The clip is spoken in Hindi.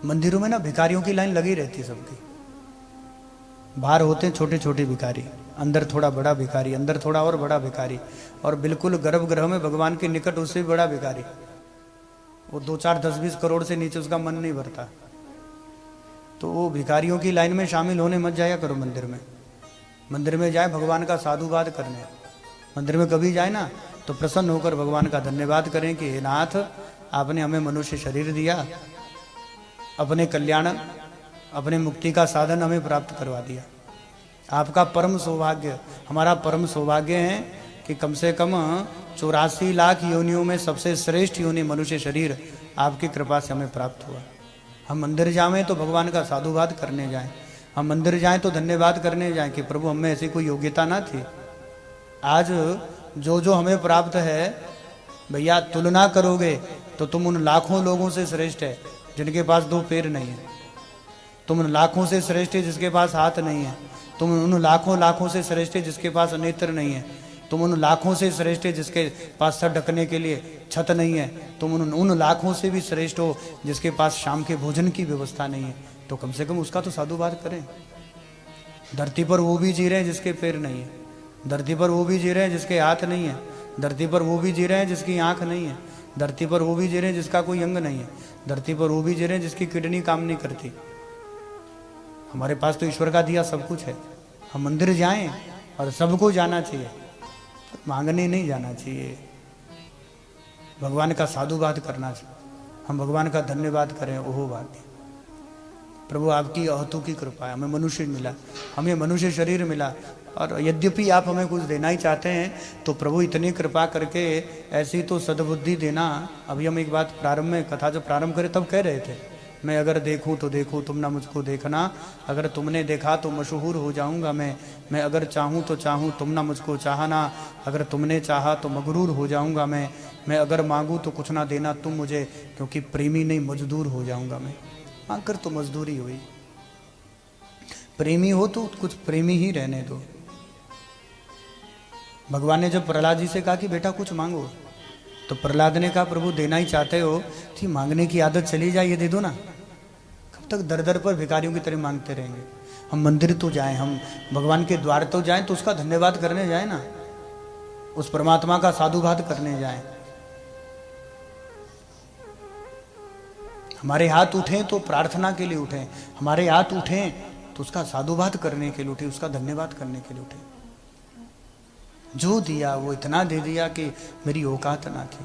मंदिरों में ना भिखारियों की लाइन लगी रहती है सबकी। बाहर होते हैं छोटे छोटे भिखारी, अंदर थोड़ा बड़ा भिखारी, अंदर थोड़ा और बड़ा भिखारी, और बिल्कुल गर्भगृह में भगवान के निकट उससे भी बड़ा भिखारी। वो 2 4 10 20 करोड़ से नीचे उसका मन नहीं भरता। तो वो भिखारियों की लाइन में शामिल होने मत जाया करो मंदिर में। मंदिर में जाए भगवान का साधुवाद करने। मंदिर में कभी जाए ना तो प्रसन्न होकर भगवान का धन्यवाद करें कि हे नाथ, आपने हमें मनुष्य शरीर दिया, अपने कल्याण, अपने मुक्ति का साधन हमें प्राप्त करवा दिया। आपका परम सौभाग्य, हमारा परम सौभाग्य है कि कम से कम 84 लाख योनियों में सबसे श्रेष्ठ योनि मनुष्य शरीर आपकी कृपा से हमें प्राप्त हुआ। हम मंदिर जाएं तो भगवान का साधुवाद करने जाएं, हम मंदिर जाएं तो धन्यवाद करने जाएं कि प्रभु हमें ऐसी कोई योग्यता ना थी। आज जो जो हमें प्राप्त है भैया, तुलना करोगे तो तुम उन लाखों लोगों से श्रेष्ठ है जिनके पास 2 पैर नहीं है। तुम उन लाखों से श्रेष्ठ है जिसके पास हाथ नहीं है। तुम उन लाखों से श्रेष्ठ है जिसके पास नेत्र नहीं है। तुम उन लाखों से श्रेष्ठ है जिसके पास सर ढकने के लिए छत नहीं है। तुम उन लाखों से भी श्रेष्ठ हो जिसके पास शाम के भोजन की व्यवस्था नहीं है। तो कम से कम उसका तो साधुवाद करें। धरती पर वो भी जी रहे हैं जिसके पैर नहीं है, धरती पर वो भी जी रहे हैं जिसके हाथ नहीं है, धरती पर वो भी जी रहे हैं जिसकी आंख नहीं है, धरती पर वो भी जी रहे हैं जिसका कोई अंग नहीं है, धरती पर वो भी जी रहे हैं जिसकी किडनी काम नहीं करती। हमारे पास तो ईश्वर का दिया सब कुछ है। हम मंदिर जाएं और सबको जाना चाहिए, मांगने नहीं जाना चाहिए। भगवान का साधुवाद करना चाहिए, हम भगवान का धन्यवाद करें। ओहो भाग्य प्रभु, आपकी अहतु की कृपा है, हमें मनुष्य मिला, हमें मनुष्य शरीर मिला। और यद्यपि आप हमें कुछ देना ही चाहते हैं तो प्रभु इतनी कृपा करके ऐसी तो सद्बुद्धि देना। अभी हम एक बात प्रारंभ में कथा जो प्रारंभ करें तब कह रहे थे, मैं अगर देखूं तो देखूं, तुम ना मुझको देखना, अगर तुमने देखा तो मशहूर हो जाऊंगा मैं अगर चाहूं तो चाहूं, तुम ना मुझको चाहना, अगर तुमने चाहा तो मगरूर हो जाऊंगा मैं अगर मांगूं तो कुछ ना देना तुम मुझे, क्योंकि प्रेमी नहीं मजदूर हो जाऊंगा मैं। मांग कर तो मजदूरी हुई, प्रेमी हो तो कुछ प्रेमी ही रहने दो। भगवान ने जब प्रहलाद जी से कहा कि बेटा कुछ मांगो, तो प्रहलाद ने कहा प्रभु देना ही चाहते हो कि मांगने की आदत चली जाए, ये दे दो ना। कब तक दर दर पर भिखारियों की तरह मांगते रहेंगे। हम मंदिर तो जाएं, हम भगवान के द्वार तो जाएं, तो उसका धन्यवाद करने जाएं ना, उस परमात्मा का साधुवाद करने जाएं। हमारे हाथ उठें तो प्रार्थना के लिए उठें, हमारे हाथ उठें तो उसका साधुवाद करने के लिए उठें, उसका धन्यवाद करने के लिए उठें। जो दिया वो इतना दे दिया कि मेरी औकात ना थी।